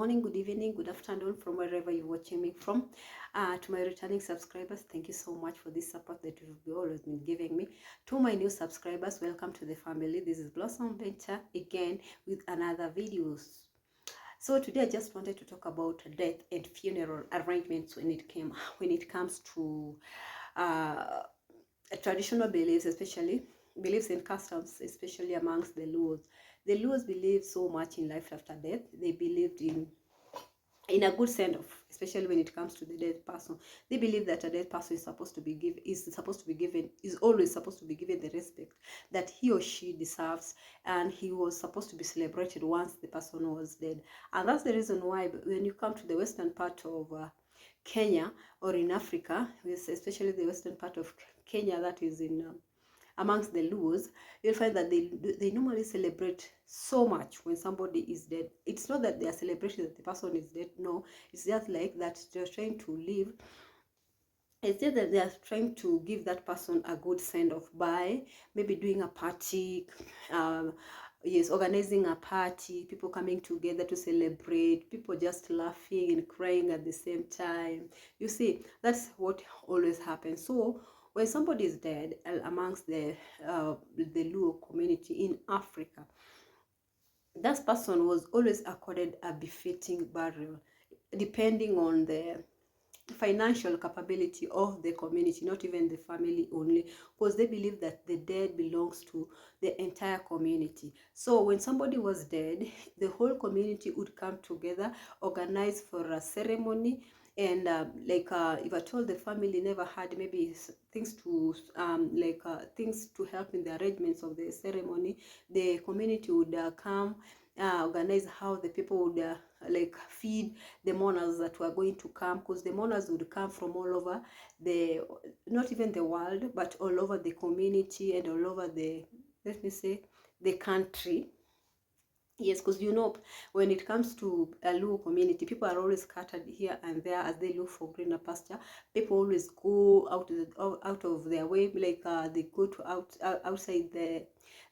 morning, good evening, good afternoon from wherever you're watching me from. To my returning subscribers, thank you so much for this support that you've always been giving me. To my new subscribers, welcome to the family. This is Blossom Venture again with another videos. So today I just wanted to talk about death and funeral arrangements when it comes to traditional beliefs, especially beliefs and customs, especially amongst the Luos. The Luos believe so much in life after death. They believed in a good send off, especially when it comes to the dead person. They believe that a dead person is always supposed to be given the respect that he or she deserves, and he was supposed to be celebrated once the person was dead. And that's the reason why when you come to the western part of Kenya, or in Africa, especially the western part of Kenya, that is in amongst the Luos, you'll find that they normally celebrate so much when somebody is dead. It's not that they are celebrating that the person is dead. No, it's just like that they're trying to live. It's just that they are trying to give that person a good send off by maybe doing a party, yes, organizing a party, people coming together to celebrate, people just laughing and crying at the same time. You see, that's what always happens. So when somebody is dead amongst the Luo community in Africa, that person was always accorded a befitting burial, depending on the financial capability of the community, not even the family only, because they believe that the dead belongs to the entire community. So when somebody was dead, the whole community would come together, organize for a ceremony, and if I told the family never had maybe things to things to help in the arrangements of the ceremony, the community would come, organize how the people would feed the mourners that were going to come, because the mourners would come from all over the, not even the world, but all over the community and all over the, let me say, the country. Yes, because you know, when it comes to a Luo community, people are always scattered here and there as they look for greener pasture. People always go out of their way, they go to outside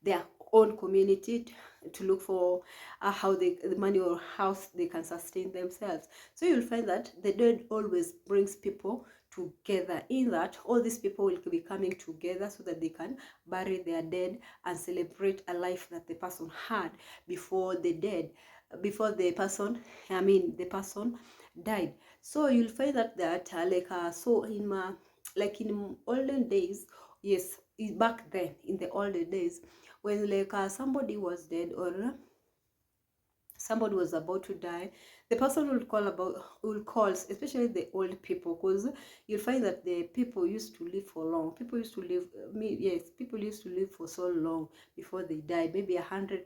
their own community to look for how the money or house they can sustain themselves. So you'll find that the dead always brings people together, in that all these people will be coming together so that they can bury their dead and celebrate a life that the person had before the person died. So you'll find that so in olden days, yes, back then in the olden days, when somebody was dead or somebody was about to die, the person will call, especially the old people, because you'll find that the people used to live for long. People used to live, people used to live for so long before they died, maybe 100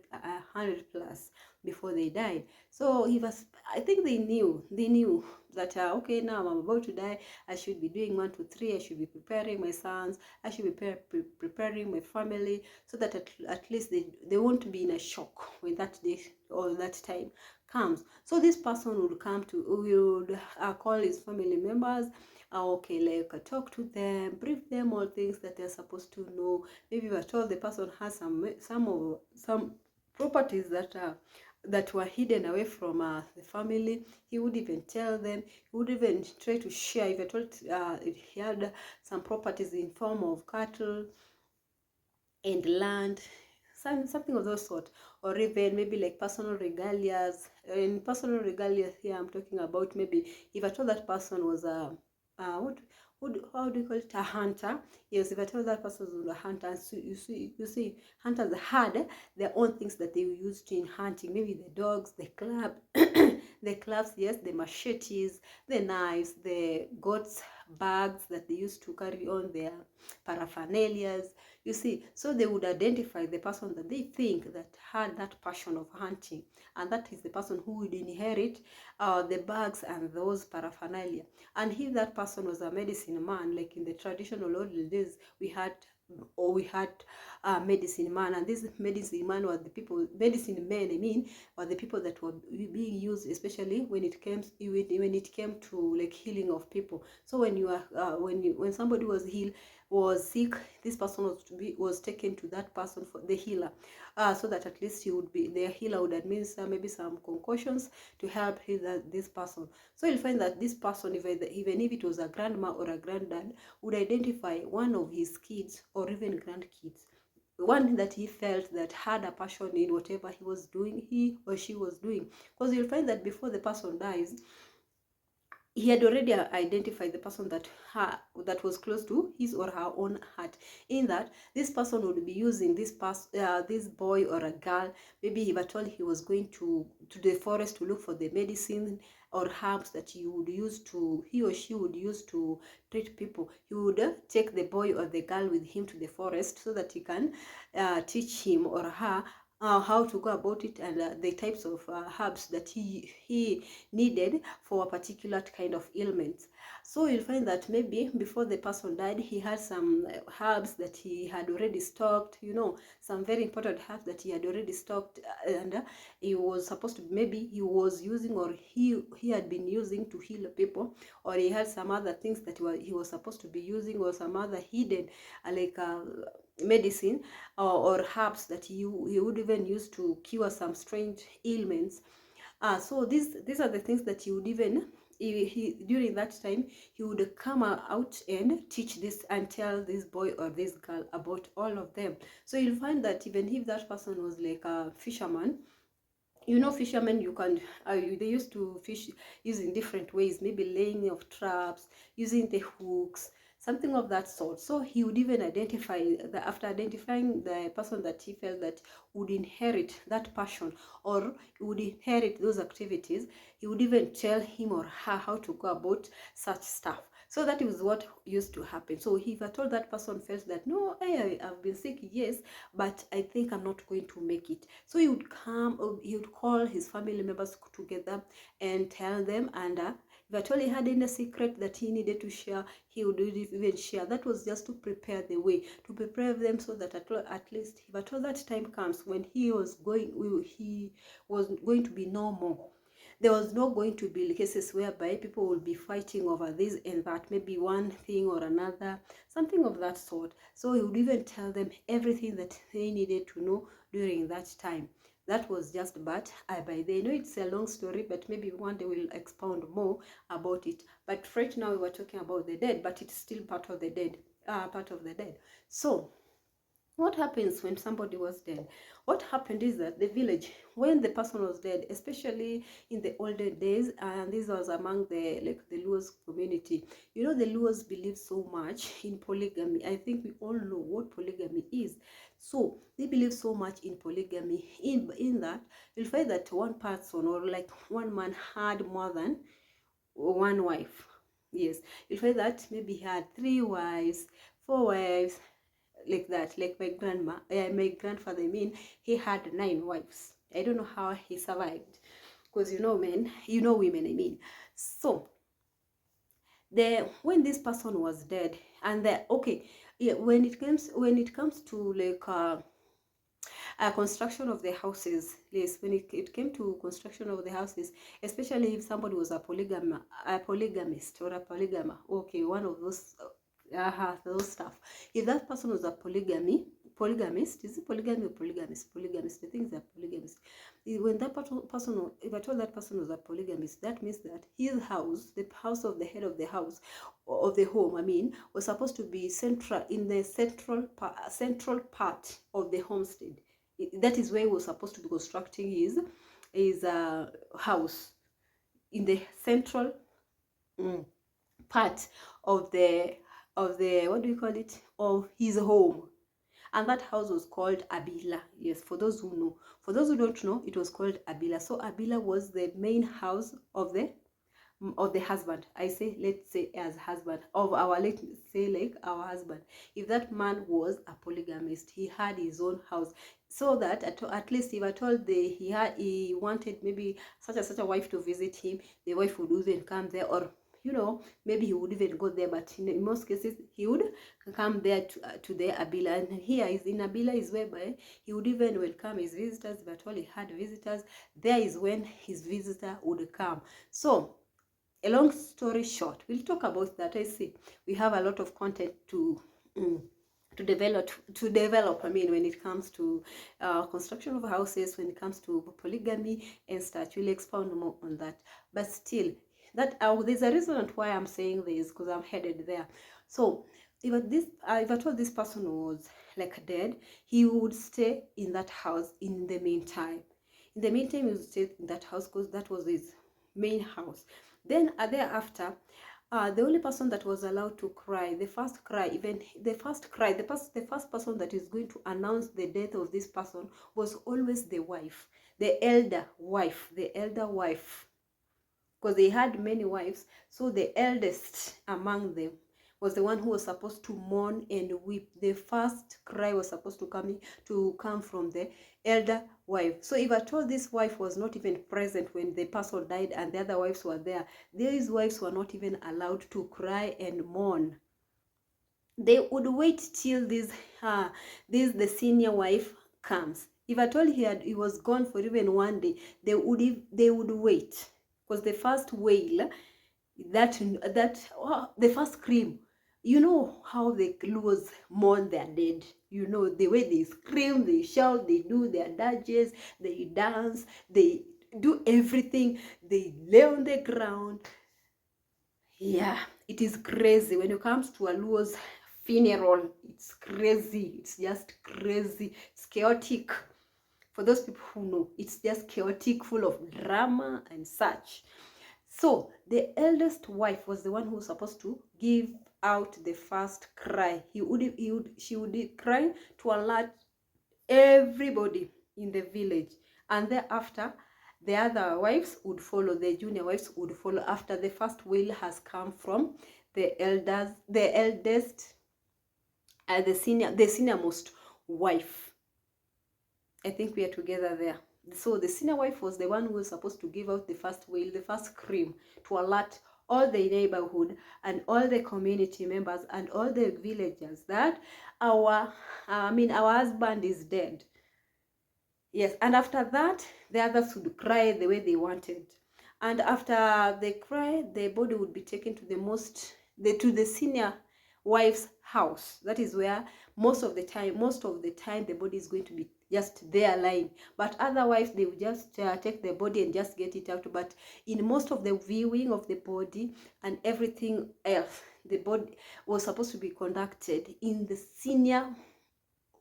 plus before they died. So I think they knew that okay, now I'm about to die, I should be doing 1, 2, 3. I should be preparing my sons, I should be preparing my family, so that at least they won't be in a shock when that day or that time comes. So this person would call his family members, talk to them, brief them all things that they're supposed to know. Maybe we're told the person has some properties that were hidden away from the family. He would even tell them. He would even try to share. If I told he had some properties in form of cattle and land, something of those sort, or even maybe like personal regalias. In personal regalias here, I'm talking about maybe if I told that person was a how do you call it, a hunter. Yes, if I told that person was a hunter, so you see, hunters had their own things that they used in hunting. Maybe the dogs, the club, the clubs, yes, the machetes, the knives, the goats bags that they used to carry on their paraphernalias. You see, so they would identify the person that they think that had that passion of hunting, and that is the person who would inherit the bags and those paraphernalia. And if that person was a medicine man, like in the traditional old days, we had or we had medicine man, and these medicine man were the people, medicine men I mean, were the people that were being used, especially when it came to like healing of people. So when you are when somebody was sick, this person was taken to that person for the healer, so that at least the healer would administer maybe some concussions to help heal this person. So you'll find that this person, even if it was a grandma or a granddad, would identify one of his kids or even grandkids, one that he felt that had a passion in whatever he or she was doing. Because you'll find that before the person dies, he had already identified the person that was close to his or her own heart, in that this person would be using this boy or a girl. Maybe if at all he was going to the forest to look for the medicine or herbs that he or she would use to treat people, he would take the boy or the girl with him to the forest so that he can teach him or her how to go about it, and the types of herbs that he needed for a particular kind of ailment. So you'll find that maybe before the person died, he had some herbs that he had already stocked, some very important herbs that he had already stocked, and he was supposed to, maybe he was using, or he had been using to heal people, or he had some other things that he was supposed to be using, or some other hidden like medicine or herbs that he would even use to cure some strange ailments. So these are the things that he would even, during that time, he would come out and teach this and tell this boy or this girl about all of them. So you'll find that even if that person was like a fisherman, fishermen, they used to fish using different ways, maybe laying of traps, using the hooks, something of that sort. So he would even after identifying the person that he felt that would inherit that passion or would inherit those activities, he would even tell him or her how to go about such stuff. So that is what used to happen. So if at all that person felt that, no, I've been sick, yes, but I think I'm not going to make it. So he would call his family members together and tell them, and if at all he had any secret that he needed to share, he would even share. That was just to prepare the way, to prepare them so that at least if at all that time comes when he was going to be normal, there was not going to be cases whereby people will be fighting over this and that, maybe one thing or another, something of that sort. So he would even tell them everything that they needed to know during that time. That was just but by the, I know it's a long story, but maybe one day we'll expound more about it. But right now we were talking about the dead, but it's still part of the dead. So what happens when somebody was dead? What happened is that the village, when the person was dead, especially in the olden days, and this was among the Luo's community, the Luo's believe so much in polygamy. I think we all know what polygamy is. So they believe so much in polygamy, in that you'll find that one person or like one man had more than one wife. Yes, you'll find that maybe he had 3 wives, 4 wives, like that. Like my grandfather, I mean, he had 9 wives. I don't know how he survived, because women, I mean. So when this person was dead, and when it comes to like construction of the houses, yes, when it came to construction of the houses, especially if somebody was a polygamist or a polygamer, okay, one of those stuff. If that person was a polygamist, is it polygamy or polygamist? Polygamist, I think it's a polygamist. When that person, if I told that person was a polygamist, that means that his house, the house of the head of the house, of the home, I mean, was supposed to be in the central part of the homestead. That is where he was supposed to be constructing his house, in the central part of the what do you call it, of his home. And that house was called Abila. Yes, for those who know. For those who don't know, it was called Abila. So Abila was the main house of the husband. Let's say as husband of our, let's say like our husband. If that man was a polygamist, he had his own house, so that at least if at all he wanted maybe such a wife to visit him, the wife would even come there, or you know, maybe he would even go there, but in most cases he would come there to the Abila. And here is in Abila is whereby he would even welcome his visitors, but all he had visitors. There is when his visitor would come. So a long story short, we'll talk about that. I see we have a lot of content to develop. I mean, when it comes to construction of houses, when it comes to polygamy and such, we'll expound more on that. But still, that there's a reason why I'm saying this, because I'm headed there. So if I told this person was like dead, he would stay in that house in the meantime. In the meantime, he would stay in that house because that was his main house. Then thereafter, the only person that was allowed to cry, the first person that is going to announce the death of this person was always the wife, the elder wife, because they had many wives. So the eldest among them was the one who was supposed to mourn and weep. The first cry was supposed to come from the elder wife. So if at all this wife was not even present when the person died and the other wives were there, these wives were not even allowed to cry and mourn. They would wait till the senior wife comes. If at all he was gone for even one day, they would wait, because the first wail, the first scream, you know how the Luos mourn their dead. You know the way they scream, they shout, they do their dodges, they dance, they do everything, they lay on the ground. Yeah, it is crazy. When it comes to a Luo's funeral, it's crazy. It's just crazy. It's chaotic. For those people who know, it's just chaotic, full of drama and such. So the eldest wife was the one who was supposed to give out the first cry. She would cry to alert everybody in the village, and thereafter the other wives would follow, the junior wives would follow after the first wail has come from the eldest, the senior-most wife. I think we are together there. So the senior wife was the one who was supposed to give out the first wail, the first scream, to alert all the neighborhood and all the community members and all the villagers that our husband is dead. Yes, and after that, the others would cry the way they wanted. And after they cry, the body would be taken to the senior wife's house. That is where most of the time the body is going to be just there lying. But otherwise, they would just take the body and just get it out. But in most of the viewing of the body and everything else, the body was supposed to be conducted in the senior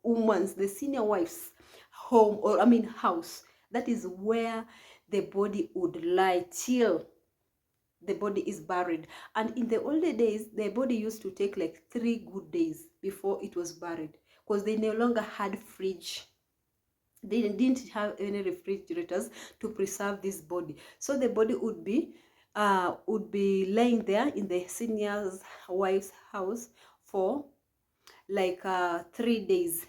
wife's home, or house. That is where the body would lie till the body is buried. And in the older days, the body used to take like 3 good days before it was buried, because they no longer had fridge. They didn't have any refrigerators to preserve this body. So the body would be laying there in the senior wife's house for like 3 days.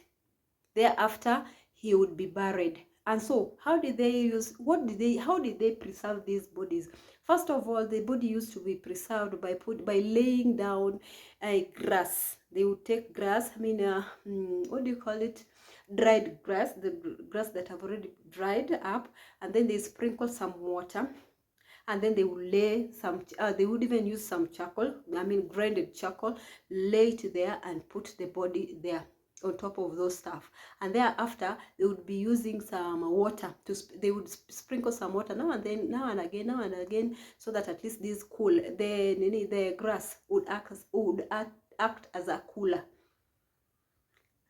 Thereafter, he would be buried. And so how did they preserve these bodies? First of all, the body used to be preserved by laying down grass. They would take grass, what do you call it? Dried grass, the grass that have already dried up, and then they sprinkle some water, and then they would lay some, they would even use some charcoal, grinded charcoal, lay it there and put the body there on top of those stuff. And thereafter, they would be using some water they would sprinkle some water now and again, so that at least this cool, the grass would act as a cooler.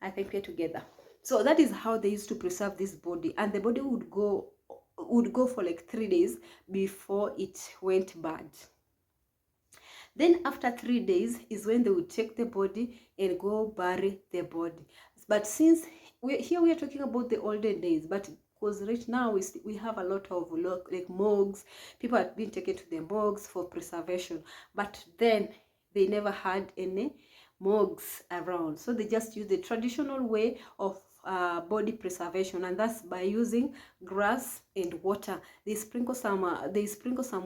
I think we're together. So that is how they used to preserve this body, and the body would go for like 3 days before it went bad. Then after 3 days is when they would take the body and go bury the body. But since we are talking about the olden days, but because right now we have a lot of like morgues, people have been taken to the morgues for preservation, but then they never had any morgues around, so they just use the traditional way of body preservation, and that's by using grass and water. They sprinkle some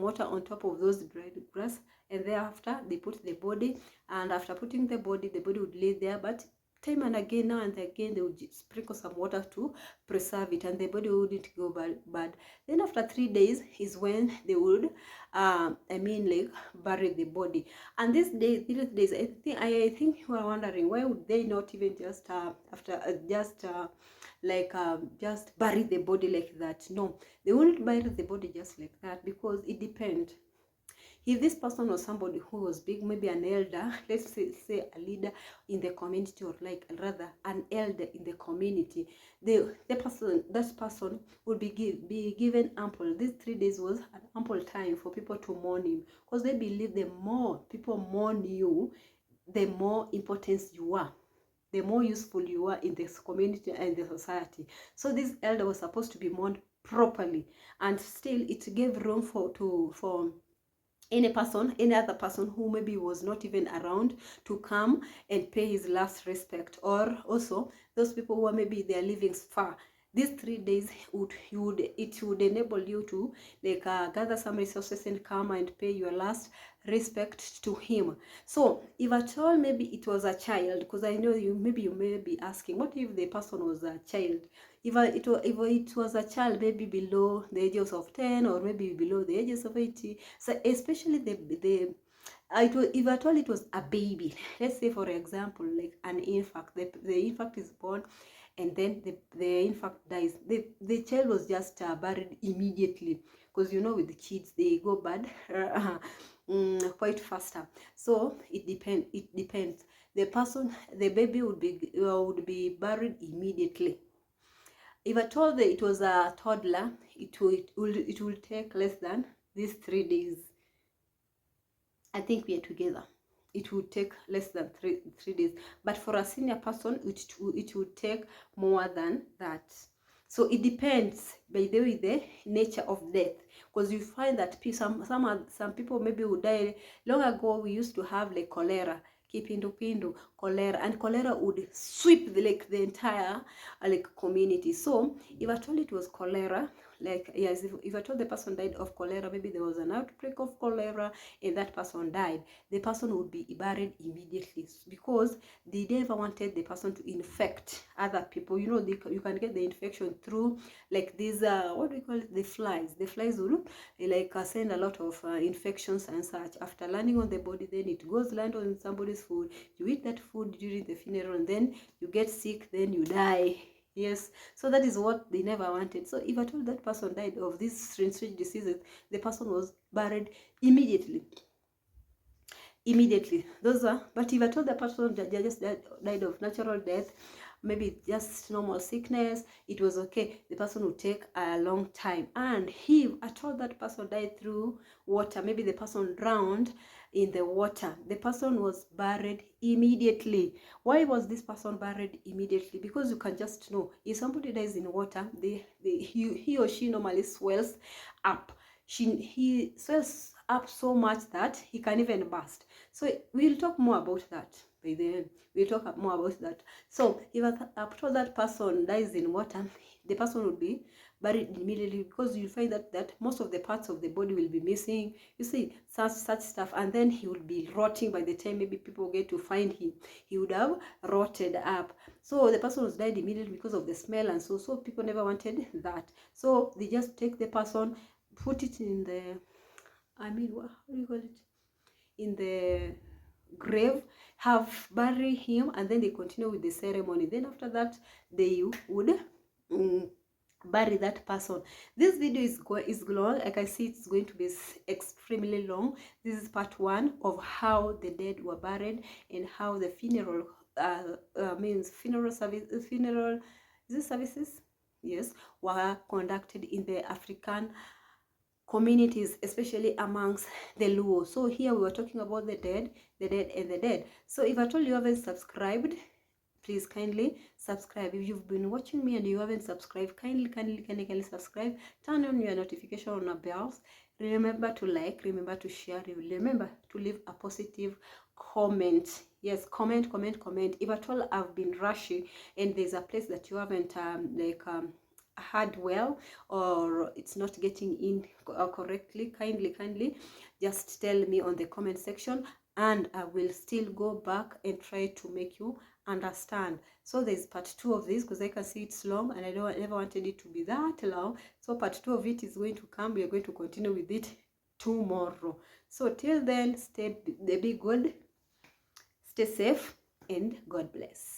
water on top of those dried grass, and thereafter they put the body, and after putting the body would lay there, but time and again, now and again, they would sprinkle some water to preserve it, and the body wouldn't go bad. Then after 3 days is when they would like bury the body. And these days, I think you are wondering, why would they not even just just bury the body like that? No, they wouldn't bury the body just like that, because it depends. If this person was somebody who was big, maybe an elder, let's say a leader in the community, or like rather an elder in the community, that person would be given ample. These 3 days was an ample time for people to mourn him, because they believe the more people mourn you, the more importance you are, the more useful you are in this community and the society. So this elder was supposed to be mourned properly, and still it gave room for any other person who maybe was not even around to come and pay his last respect, or also those people who are maybe they are living far. These 3 days would enable you to gather some resources and come and pay your last respect to him. So if at all maybe it was a child, because I know you may be asking, what if the person was a child? If it was a child, maybe below the ages of 10, or maybe below the ages of 80, so especially if at all it was a baby, let's say for example like an infant, the infant is born, and then the infant dies, the child was just buried immediately, because you know with the kids they go bad quite faster. So it depends. The baby would be buried immediately. If I told that it was a toddler, it will take less than these 3 days. I think we are together. It would take less than three days. But for a senior person, it would take more than that. So it depends, by the way, the nature of death. Because you find that some people maybe would die. Long ago, we used to have like cholera, kipindupindu, cholera, and cholera would sweep the entire community. So if I told it was cholera, yes, if I told the person died of cholera, maybe there was an outbreak of cholera and that person died, the person would be buried immediately, because they never wanted the person to infect other people. You know, you can get the infection through like these what do we call it, the flies. The flies will send a lot of infections and such. After landing on the body, then it goes land on somebody's food, you eat that food during the funeral, and then you get sick, then you die. Yes, so that is what they never wanted. So if I told that person died of these strange diseases, the person was buried immediately. But if I told the person that they just died of natural death, maybe just normal sickness, it was okay. The person would take a long time. And if I told that person died through water, maybe the person drowned in the water, the person was buried immediately. Why was this person buried immediately? Because you can just know, if somebody dies in water, he or she normally swells up. He swells up so much that he can even burst. So we'll talk more about that. By then we'll talk more about that. So if after that person dies in water, the person would be buried immediately, because you find that most of the parts of the body will be missing. You see, such stuff, and then he will be rotting. By the time maybe people get to find him, he would have rotted up. So the person was died immediately because of the smell, and so people never wanted that. So they just take the person, put it in the, how do you call it, in the grave, bury him, and then they continue with the ceremony. Then after that, they would bury that person. This video is long. Like I see, it's going to be extremely long. This is part 1 of how the dead were buried and how the funeral services, yes, were conducted in the African communities, especially amongst the Luo. So here we were talking about the dead. So if at all you haven't subscribed, please kindly subscribe. If you've been watching me and you haven't subscribed, kindly subscribe. Turn on your notification bells. Remember to like, remember to share, remember to leave a positive comment. Yes, comment. If at all I've been rushing and there's a place that you haven't heard well, or it's not getting in correctly, kindly just tell me on the comment section, and I will still go back and try to make you understand. So there's part 2 of this, because I can see it's long and I never wanted it to be that long. So part 2 of it is going to come. We are going to continue with it tomorrow. So till then, be good, stay safe, and God bless.